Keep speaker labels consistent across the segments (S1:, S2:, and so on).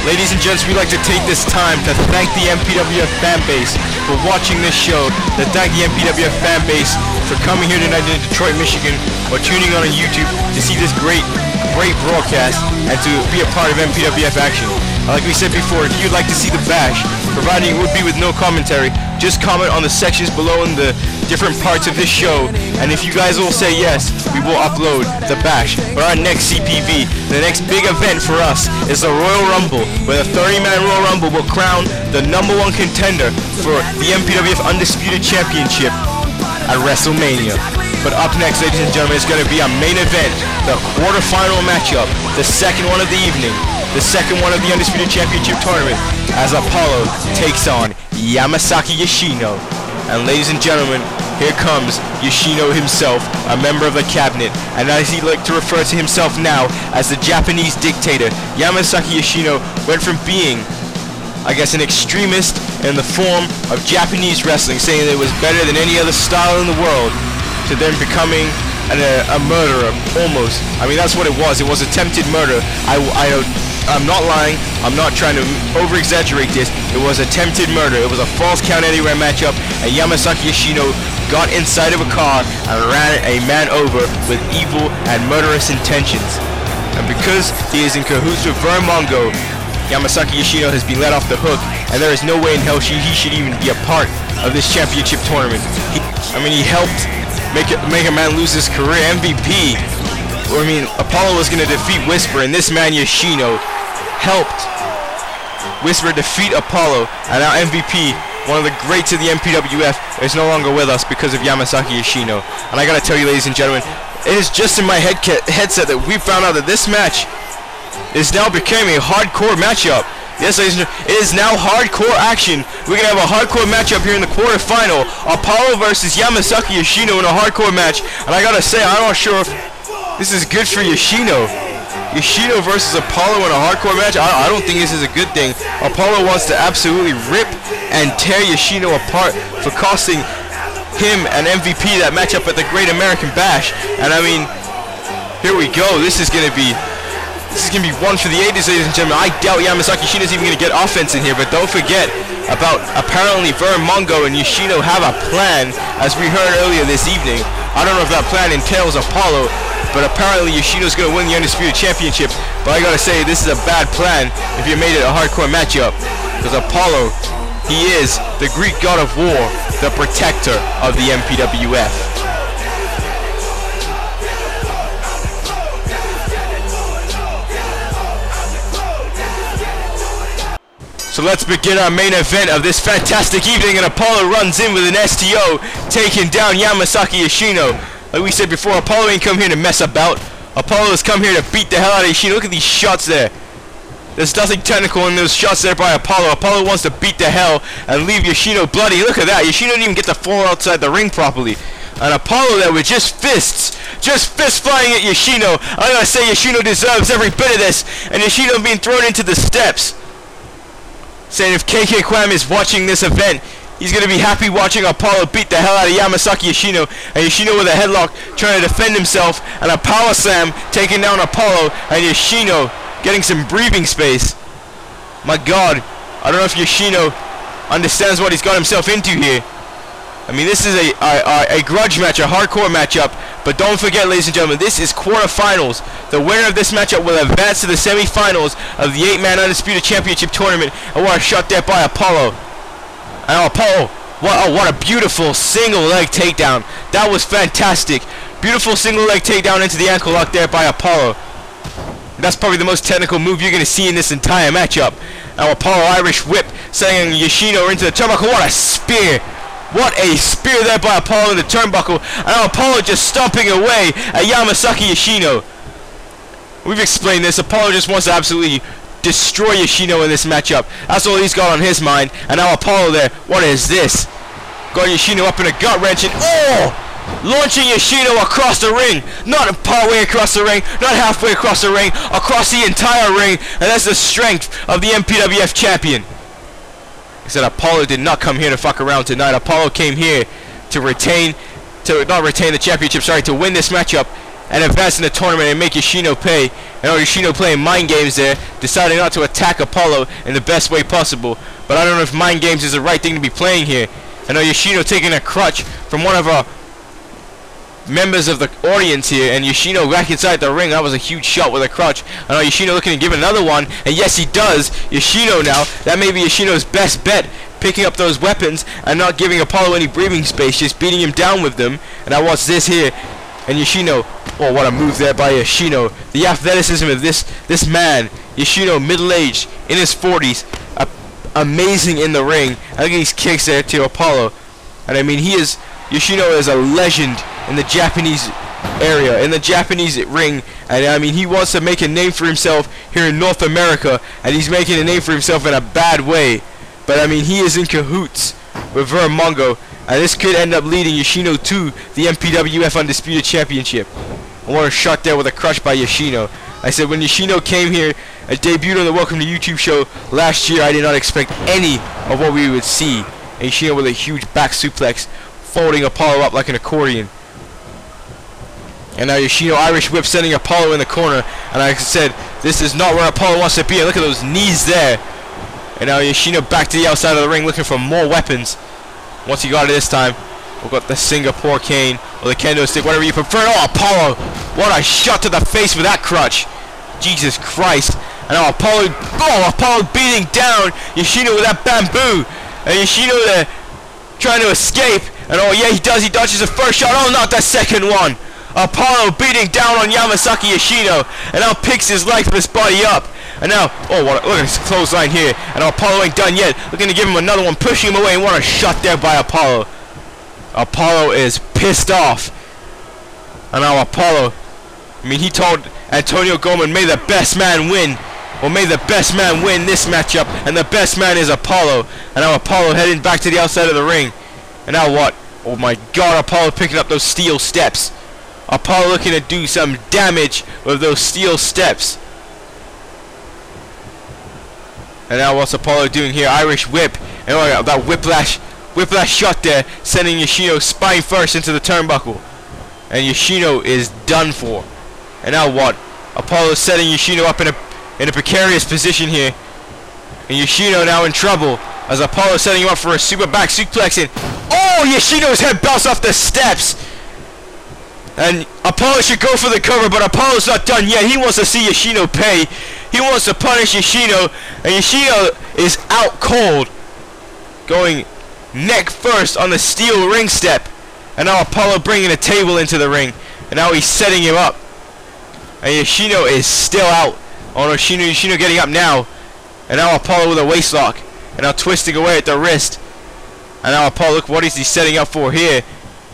S1: Ladies and gents, we'd like to take this time to thank the MPWF Fanbase for watching this show, to thank the MPWF Fanbase for coming here tonight in Detroit, Michigan, or tuning on YouTube to see this great broadcast and to be a part of MPWF action. Like we said before, if you'd like to see The Bash, providing it would be with no commentary, just comment on the sections below in the different parts of this show, and if you guys will say yes, we will upload The Bash. But our next CPV, the next big event for us, is the Royal Rumble, where the 30-man Royal Rumble will crown the #1 contender for the MPWF Undisputed Championship at WrestleMania. But up next, ladies and gentlemen, is going to be our main event, the quarterfinal matchup, the second one of the evening, the second one of the Undisputed Championship tournament, as Apollo takes on Yamasaki Yoshino. And ladies and gentlemen, here comes Yoshino himself, a member of the cabinet, and as he likes to refer to himself now as the Japanese dictator. Yamasaki Yoshino went from being, I guess, an extremist in the form of Japanese wrestling, saying that it was better than any other style in the world, to then becoming a murderer, almost. I mean, that's what it was. It was attempted murder. I'm not lying. I'm not trying to over-exaggerate this. It was attempted murder. It was a false count anywhere matchup, and Yamasaki Yoshino got inside of a car and ran a man over with evil and murderous intentions. And because he is in cahoots with Vern Mongo, Yamasaki Yoshino has been let off the hook, and there is no way in hell he should even be a part of this championship tournament. He helped make a man lose his career. MVP. Apollo was going to defeat Whisper, and this man Yoshino helped Whisper defeat Apollo, and now MVP, one of the greats of the MPWF, is no longer with us because of Yamasaki Yoshino. And I gotta tell you, ladies and gentlemen, it is just in my headset that we found out that this match is now becoming a hardcore matchup. Yes, ladies and gentlemen, it is now hardcore action. We're going to have a hardcore matchup here in the quarterfinal. Apollo versus Yamasaki Yoshino in a hardcore match. And I gotta say, I'm not sure if this is good for Yoshino. Yoshino versus Apollo in a hardcore match, I don't think this is a good thing. Apollo wants to absolutely rip and tear Yoshino apart for costing him an MVP that matchup at the Great American Bash. And here we go. This is going to be one for the ages, ladies and gentlemen. I doubt Yamasaki Yoshino is even going to get offense in here, but don't forget about apparently Vern Mongo and Yoshino have a plan, as we heard earlier this evening. I don't know if that plan entails Apollo, but apparently Yoshino's going to win the Undisputed Championship. But I gotta say, this is a bad plan if you made it a hardcore matchup, because Apollo, he is the Greek god of war, the protector of the MPWF. So let's begin our main event of this fantastic evening, and Apollo runs in with an STO, taking down Yamasaki Yoshino. Like we said before, Apollo ain't come here to mess about. Apollo has come here to beat the hell out of Yoshino. Look at these shots there. There's nothing technical in those shots there by Apollo. Apollo wants to beat the hell and leave Yoshino bloody. Look at that. Yoshino didn't even get to fall outside the ring properly. And Apollo there with just fist flying at Yoshino. I gotta say, Yoshino deserves every bit of this. And Yoshino being thrown into the steps. Saying if KK Kwam is watching this event, he's going to be happy watching Apollo beat the hell out of Yamasaki Yoshino. And Yoshino with a headlock trying to defend himself. And a power slam taking down Apollo. And Yoshino getting some breathing space. My God. I don't know if Yoshino understands what he's got himself into here. This is a grudge match, a hardcore matchup. But don't forget, ladies and gentlemen, this is quarterfinals. The winner of this matchup will advance to the semifinals of the 8-man Undisputed Championship tournament. And what a shot there by Apollo. And Apollo, what a beautiful single leg takedown. That was fantastic. Beautiful single leg takedown into the ankle lock there by Apollo. That's probably the most technical move you're going to see in this entire matchup. Now Apollo Irish whip, sending Yoshino into the turnbuckle. What a spear. What a spear there by Apollo in the turnbuckle. And now Apollo just stomping away at Yamasaki Yoshino. We've explained this. Apollo just wants to absolutely destroy Yoshino in this matchup. That's all he's got on his mind. And now Apollo there. What is this? Got Yoshino up in a gut wrench and launching Yoshino across the ring. Not partway across the ring, not halfway across the ring, across the entire ring. And that's the strength of the MPWF champion. He said Apollo did not come here to fuck around tonight. Apollo came here to not retain the championship, to win this matchup. and advance in the tournament and make Yoshino pay. And Yoshino playing mind games there, deciding not to attack Apollo in the best way possible. But I don't know if mind games is the right thing to be playing here. I know Yoshino taking a crutch from one of our members of the audience here, and Yoshino back inside the ring. That was a huge shot with a crutch. I know Yoshino looking to give another one, and yes he does. Yoshino now, that may be Yoshino's best bet, picking up those weapons and not giving Apollo any breathing space, just beating him down with them. And now watch this here, and Yoshino, oh what a move there by Yoshino. The athleticism of this man, Yoshino, middle-aged, in his 40s, amazing in the ring. I think these kicks there to Apollo, and I mean Yoshino is a legend in the Japanese area, in the Japanese ring, and I mean he wants to make a name for himself here in North America, and he's making a name for himself in a bad way. But I mean he is in cahoots with Veramongo, and this could end up leading Yoshino to the MPWF Undisputed Championship. I want a shot there with a crush by Yoshino. I said when Yoshino came here and debuted on the Welcome to YouTube show last year, I did not expect any of what we would see. And Yoshino with a huge back suplex, folding Apollo up like an accordion. And now Yoshino Irish whip, sending Apollo in the corner. And like I said, this is not where Apollo wants to be. And look at those knees there. And now Yoshino back to the outside of the ring looking for more weapons. Once he got it this time, we've got the Singapore cane or the kendo stick, whatever you prefer. Oh, Apollo! What a shot to the face with that crutch. Jesus Christ. And now Apollo beating down Yoshino with that bamboo. And Yoshino there trying to escape. And oh yeah, he does. He dodges the first shot. Oh, not the second one. Apollo beating down on Yamasaki Yoshino, and now picks his lifeless body up. And now, oh, look at his clothesline here. And Apollo ain't done yet. Looking to give him another one, pushing him away. And what a shot there by Apollo. Apollo is pissed off. And now Apollo, I mean, he told Antonio Gorman, may the best man win. Well, may the best man win this matchup, and the best man is Apollo. And now Apollo heading back to the outside of the ring. And now what? Oh my God, Apollo picking up those steel steps. Apollo looking to do some damage with those steel steps. And now what's Apollo doing here? Irish whip. And oh, that whiplash shot there, sending Yoshino spine first into the turnbuckle. And Yoshino is done for. And now what? Apollo setting Yoshino up in a precarious position here. And Yoshino now in trouble as Apollo setting him up for a super back suplex. And oh, Yoshino's head bounced off the steps. And Apollo should go for the cover, but Apollo's not done yet. He wants to see Yoshino pay. He wants to punish Yoshino, and Yoshino is out cold, going neck first on the steel ring step. And now Apollo bringing a table into the ring, and now he's setting him up. And Yoshino is still out. Oh no, Yoshino getting up now. And now Apollo with a waist lock, and now twisting away at the wrist. And now Apollo, look what is he setting up for here.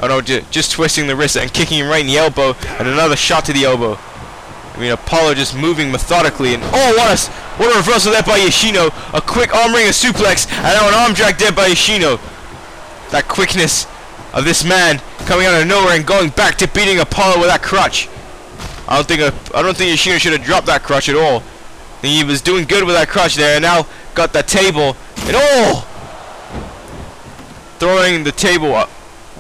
S1: Oh no, just twisting the wrist and kicking him right in the elbow, and another shot to the elbow. I mean, Apollo just moving methodically, and oh, what a reversal there by Yoshino. A quick arm ring, a suplex, and now an arm drag there by Yoshino. That quickness of this man coming out of nowhere and going back to beating Apollo with that crutch. I don't think Yoshino should have dropped that crutch at all. He was doing good with that crutch there, and now got the table, and oh! Throwing the table up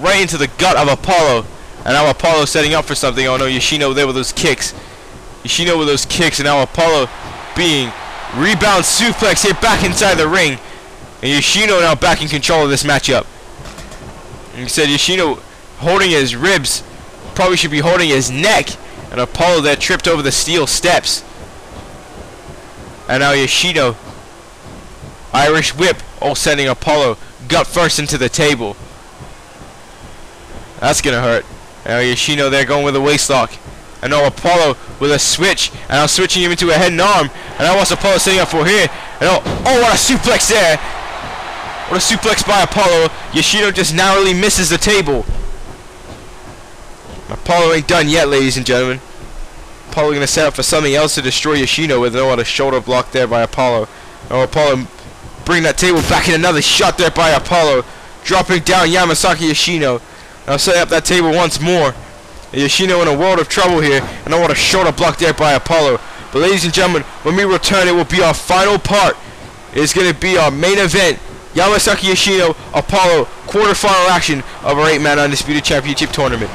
S1: right into the gut of Apollo. And now Apollo setting up for something. Oh no, Yoshino there with those kicks. Yoshino with those kicks, and now Apollo being rebound suplex here back inside the ring. And Yoshino now back in control of this matchup. And he said Yoshino holding his ribs, probably should be holding his neck. And Apollo there tripped over the steel steps. And now Yoshino, Irish whip, all sending Apollo gut first into the table. That's gonna hurt. Now Yoshino there going with a waist lock. And now Apollo with a switch. And now switching him into a head and arm. And now what's Apollo setting up for here? And oh, what a suplex there. What a suplex by Apollo. Yoshino just narrowly misses the table. Apollo ain't done yet, ladies and gentlemen. Apollo gonna set up for something else to destroy Yoshino with no other shoulder block there by Apollo. Oh, Apollo bring that table back in, another shot there by Apollo. Dropping down Yamasaki Yoshino. Now setting up that table once more. Yoshino in a world of trouble here. And I want a shoulder block there by Apollo. But ladies and gentlemen, when we return, it will be our final part. It's going to be our main event. Yamasaki Yoshino, Apollo, quarterfinal action of our 8-man Undisputed Championship Tournament.